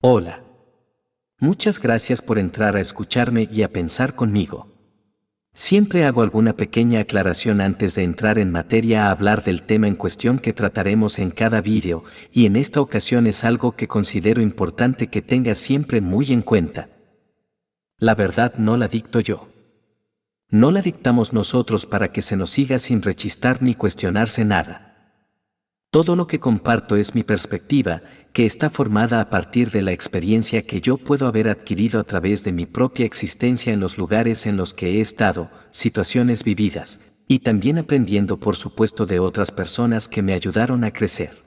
Hola. Muchas gracias por entrar a escucharme y a pensar conmigo. Siempre hago alguna pequeña aclaración antes de entrar en materia a hablar del tema en cuestión que trataremos en cada vídeo, y en esta ocasión es algo que considero importante que tengas siempre muy en cuenta. La verdad no la dicto yo. No la dictamos nosotros para que se nos siga sin rechistar ni cuestionarse nada. Todo lo que comparto es mi perspectiva, que está formada a partir de la experiencia que yo puedo haber adquirido a través de mi propia existencia en los lugares en los que he estado, situaciones vividas, y también aprendiendo por supuesto de otras personas que me ayudaron a crecer.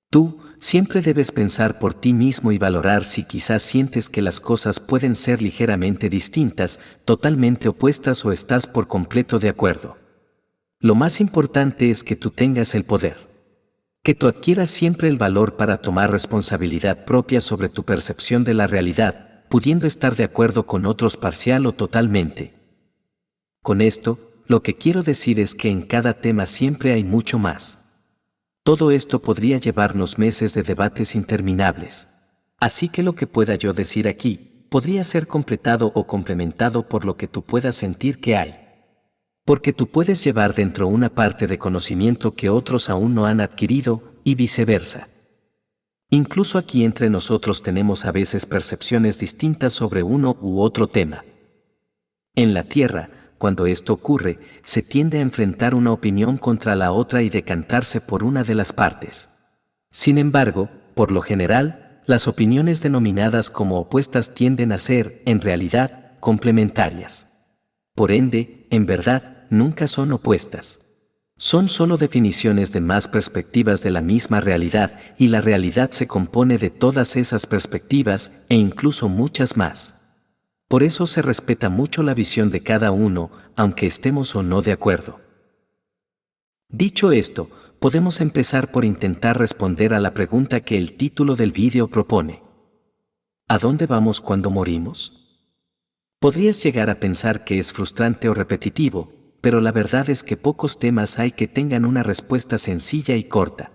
Tú siempre debes pensar por ti mismo y valorar si quizás sientes que las cosas pueden ser ligeramente distintas, totalmente opuestas o estás por completo de acuerdo. Lo más importante es que tú tengas el poder. Que tú adquieras siempre el valor para tomar responsabilidad propia sobre tu percepción de la realidad, pudiendo estar de acuerdo con otros parcial o totalmente. Con esto, lo que quiero decir es que en cada tema siempre hay mucho más. Todo esto podría llevarnos meses de debates interminables. Así que lo que pueda yo decir aquí, podría ser completado o complementado por lo que tú puedas sentir que hay. Porque tú puedes llevar dentro una parte de conocimiento que otros aún no han adquirido, y viceversa. Incluso aquí entre nosotros tenemos a veces percepciones distintas sobre uno u otro tema. En la Tierra, cuando esto ocurre, se tiende a enfrentar una opinión contra la otra y decantarse por una de las partes. Sin embargo, por lo general, las opiniones denominadas como opuestas tienden a ser, en realidad, complementarias. Por ende, en verdad, nunca son opuestas. Son solo definiciones de más perspectivas de la misma realidad, y la realidad se compone de todas esas perspectivas e incluso muchas más. Por eso se respeta mucho la visión de cada uno, aunque estemos o no de acuerdo. Dicho esto, podemos empezar por intentar responder a la pregunta que el título del vídeo propone. ¿A dónde vamos cuando morimos? Podrías llegar a pensar que es frustrante o repetitivo, pero la verdad es que pocos temas hay que tengan una respuesta sencilla y corta.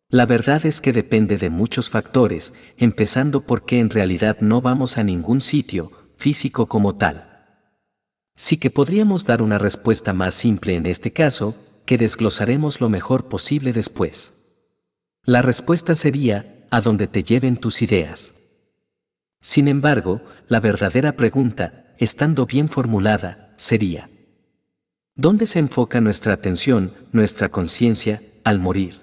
La verdad es que depende de muchos factores, empezando porque en realidad no vamos a ningún sitio físico como tal. Sí que podríamos dar una respuesta más simple en este caso, que desglosaremos lo mejor posible después. La respuesta sería, a donde te lleven tus ideas. Sin embargo, la verdadera pregunta, estando bien formulada, sería: ¿dónde se enfoca nuestra atención, nuestra conciencia, al morir?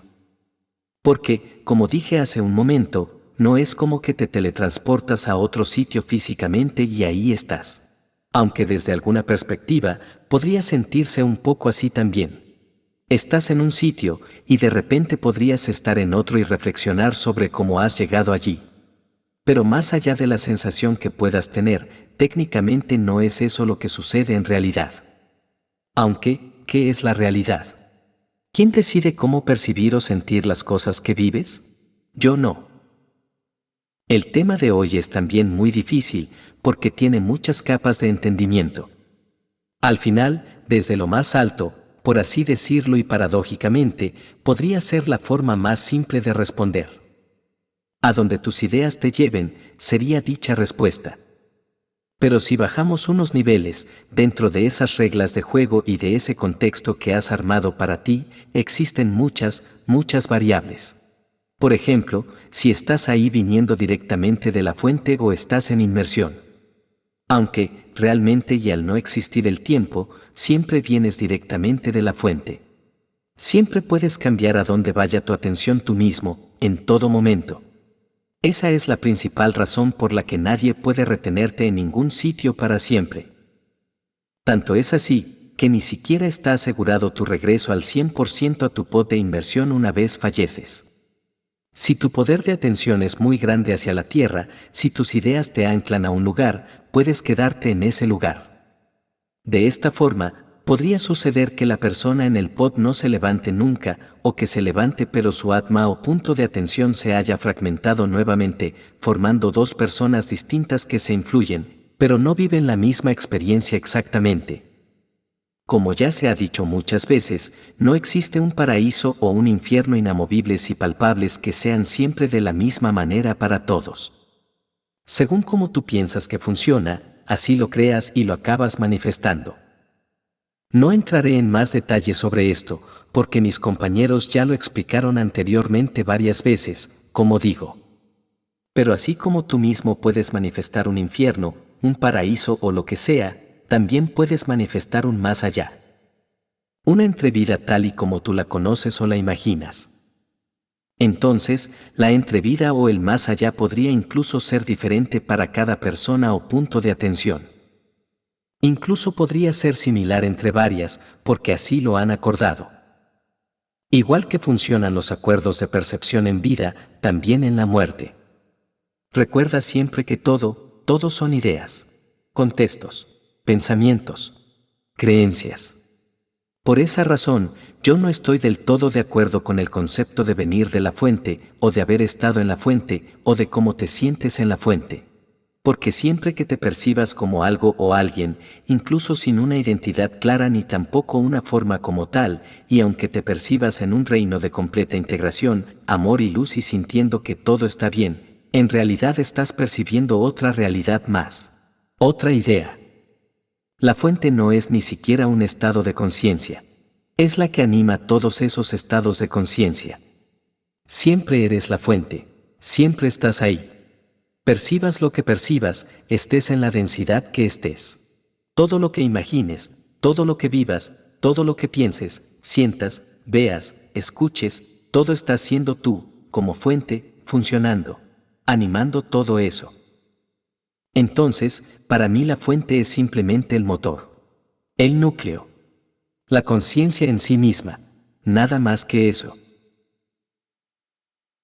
Porque, como dije hace un momento, no es como que te teletransportas a otro sitio físicamente y ahí estás. Aunque desde alguna perspectiva, podría sentirse un poco así también. Estás en un sitio, y de repente podrías estar en otro y reflexionar sobre cómo has llegado allí. Pero más allá de la sensación que puedas tener, técnicamente no es eso lo que sucede en realidad. Aunque, ¿qué es la realidad? ¿Quién decide cómo percibir o sentir las cosas que vives? Yo no. El tema de hoy es también muy difícil, porque tiene muchas capas de entendimiento. Al final, desde lo más alto, por así decirlo y paradójicamente, podría ser la forma más simple de responder. A donde tus ideas te lleven, sería dicha respuesta. Pero si bajamos unos niveles, dentro de esas reglas de juego y de ese contexto que has armado para ti, existen muchas variables. Por ejemplo, si estás ahí viniendo directamente de la fuente o estás en inmersión. Aunque, realmente y al no existir el tiempo, siempre vienes directamente de la fuente. Siempre puedes cambiar a dónde vaya tu atención tú mismo, en todo momento. Esa es la principal razón por la que nadie puede retenerte en ningún sitio para siempre. Tanto es así, que ni siquiera está asegurado tu regreso al 100% a tu pod de inmersión una vez falleces. Si tu poder de atención es muy grande hacia la Tierra, si tus ideas te anclan a un lugar, puedes quedarte en ese lugar. De esta forma, podría suceder que la persona en el pod no se levante nunca, o que se levante pero su atma o punto de atención se haya fragmentado nuevamente, formando dos personas distintas que se influyen, pero no viven la misma experiencia exactamente. Como ya se ha dicho muchas veces, no existe un paraíso o un infierno inamovibles y palpables que sean siempre de la misma manera para todos. Según como tú piensas que funciona, así lo creas y lo acabas manifestando. No entraré en más detalles sobre esto, porque mis compañeros ya lo explicaron anteriormente varias veces, como digo. Pero así como tú mismo puedes manifestar un infierno, un paraíso o lo que sea, también puedes manifestar un más allá. Una entrevida tal y como tú la conoces o la imaginas. Entonces, la entrevida o el más allá podría incluso ser diferente para cada persona o punto de atención. Incluso podría ser similar entre varias, porque así lo han acordado. Igual que funcionan los acuerdos de percepción en vida, también en la muerte. Recuerda siempre que todo son ideas, contextos, pensamientos, creencias. Por esa razón, yo no estoy del todo de acuerdo con el concepto de venir de la fuente, o de haber estado en la fuente, o de cómo te sientes en la fuente. Porque siempre que te percibas como algo o alguien, incluso sin una identidad clara ni tampoco una forma como tal, y aunque te percibas en un reino de completa integración, amor y luz y sintiendo que todo está bien, en realidad estás percibiendo otra realidad más. Otra idea. La fuente no es ni siquiera un estado de conciencia. Es la que anima todos esos estados de conciencia. Siempre eres la fuente, siempre estás ahí. Percibas lo que percibas, estés en la densidad que estés. Todo lo que imagines, todo lo que vivas, todo lo que pienses, sientas, veas, escuches, todo está siendo tú, como fuente, funcionando, animando todo eso. Entonces, para mí la fuente es simplemente el motor. El núcleo. La conciencia en sí misma. Nada más que eso.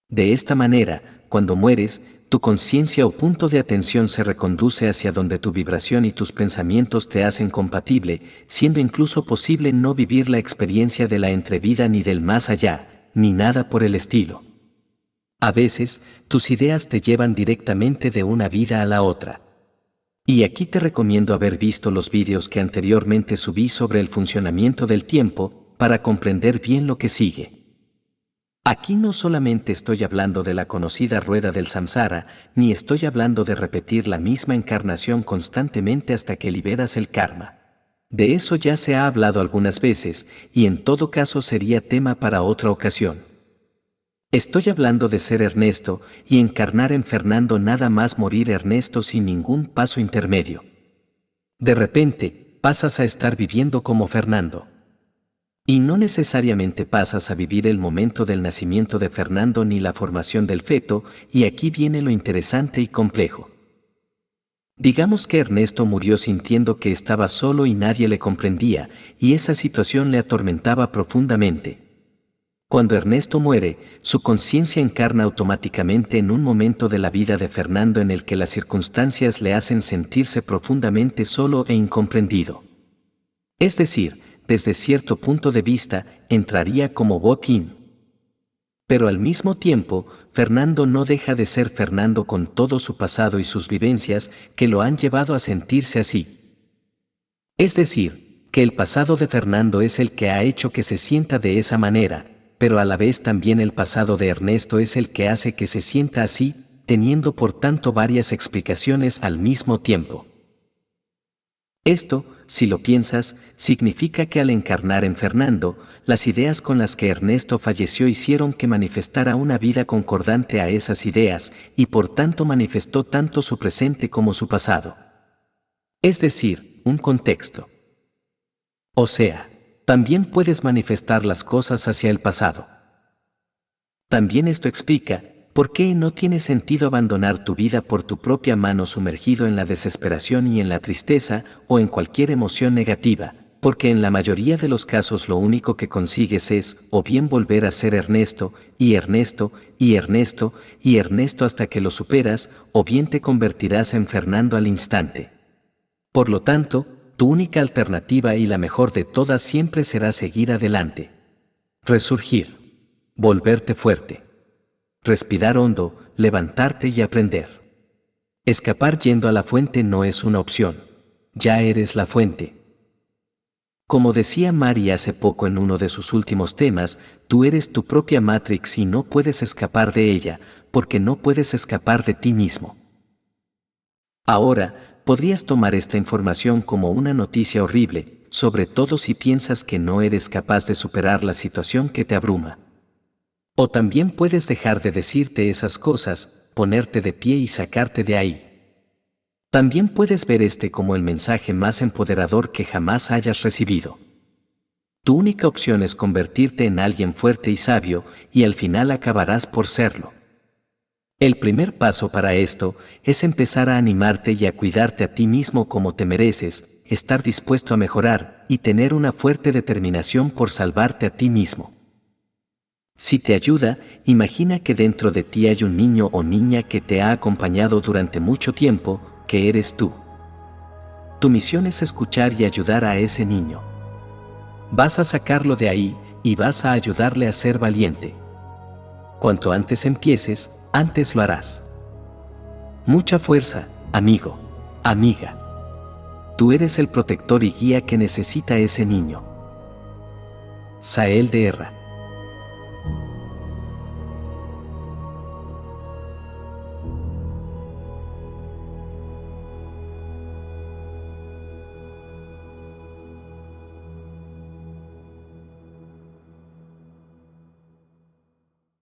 De esta manera, cuando mueres, tu conciencia o punto de atención se reconduce hacia donde tu vibración y tus pensamientos te hacen compatible, siendo incluso posible no vivir la experiencia de la entrevida ni del más allá, ni nada por el estilo. A veces, tus ideas te llevan directamente de una vida a la otra. Y aquí te recomiendo haber visto los vídeos que anteriormente subí sobre el funcionamiento del tiempo, para comprender bien lo que sigue. Aquí no solamente estoy hablando de la conocida rueda del samsara, ni estoy hablando de repetir la misma encarnación constantemente hasta que liberas el karma. De eso ya se ha hablado algunas veces, y en todo caso sería tema para otra ocasión. Estoy hablando de ser Ernesto y encarnar en Fernando, nada más morir Ernesto sin ningún paso intermedio. De repente, pasas a estar viviendo como Fernando. Y no necesariamente pasas a vivir el momento del nacimiento de Fernando ni la formación del feto, y aquí viene lo interesante y complejo. Digamos que Ernesto murió sintiendo que estaba solo y nadie le comprendía, y esa situación le atormentaba profundamente. Cuando Ernesto muere, su conciencia encarna automáticamente en un momento de la vida de Fernando en el que las circunstancias le hacen sentirse profundamente solo e incomprendido. Es decir, desde cierto punto de vista, entraría como botín. Pero al mismo tiempo, Fernando no deja de ser Fernando con todo su pasado y sus vivencias que lo han llevado a sentirse así. Es decir, que el pasado de Fernando es el que ha hecho que se sienta de esa manera, pero a la vez también el pasado de Ernesto es el que hace que se sienta así, teniendo por tanto varias explicaciones al mismo tiempo. Esto, si lo piensas, significa que al encarnar en Fernando, las ideas con las que Ernesto falleció hicieron que manifestara una vida concordante a esas ideas, y por tanto manifestó tanto su presente como su pasado. Es decir, un contexto. O sea, también puedes manifestar las cosas hacia el pasado. También esto explica por qué no tiene sentido abandonar tu vida por tu propia mano sumergido en la desesperación y en la tristeza o en cualquier emoción negativa, porque en la mayoría de los casos lo único que consigues es o bien volver a ser Ernesto, y Ernesto, y Ernesto, y Ernesto hasta que lo superas, o bien te convertirás en Fernando al instante. Por lo tanto, tu única alternativa y la mejor de todas siempre será seguir adelante. Resurgir. Volverte fuerte. Respirar hondo, levantarte y aprender. Escapar yendo a la fuente no es una opción. Ya eres la fuente. Como decía Mari hace poco en uno de sus últimos temas, tú eres tu propia Matrix y no puedes escapar de ella, porque no puedes escapar de ti mismo. Ahora, podrías tomar esta información como una noticia horrible, sobre todo si piensas que no eres capaz de superar la situación que te abruma. O también puedes dejar de decirte esas cosas, ponerte de pie y sacarte de ahí. También puedes ver este como el mensaje más empoderador que jamás hayas recibido. Tu única opción es convertirte en alguien fuerte y sabio, y al final acabarás por serlo. El primer paso para esto es empezar a animarte y a cuidarte a ti mismo como te mereces, estar dispuesto a mejorar y tener una fuerte determinación por salvarte a ti mismo. Si te ayuda, imagina que dentro de ti hay un niño o niña que te ha acompañado durante mucho tiempo, que eres tú. Tu misión es escuchar y ayudar a ese niño. Vas a sacarlo de ahí y vas a ayudarle a ser valiente. Cuanto antes empieces, antes lo harás. Mucha fuerza, amigo, amiga. Tú eres el protector y guía que necesita ese niño. Sael de Erra.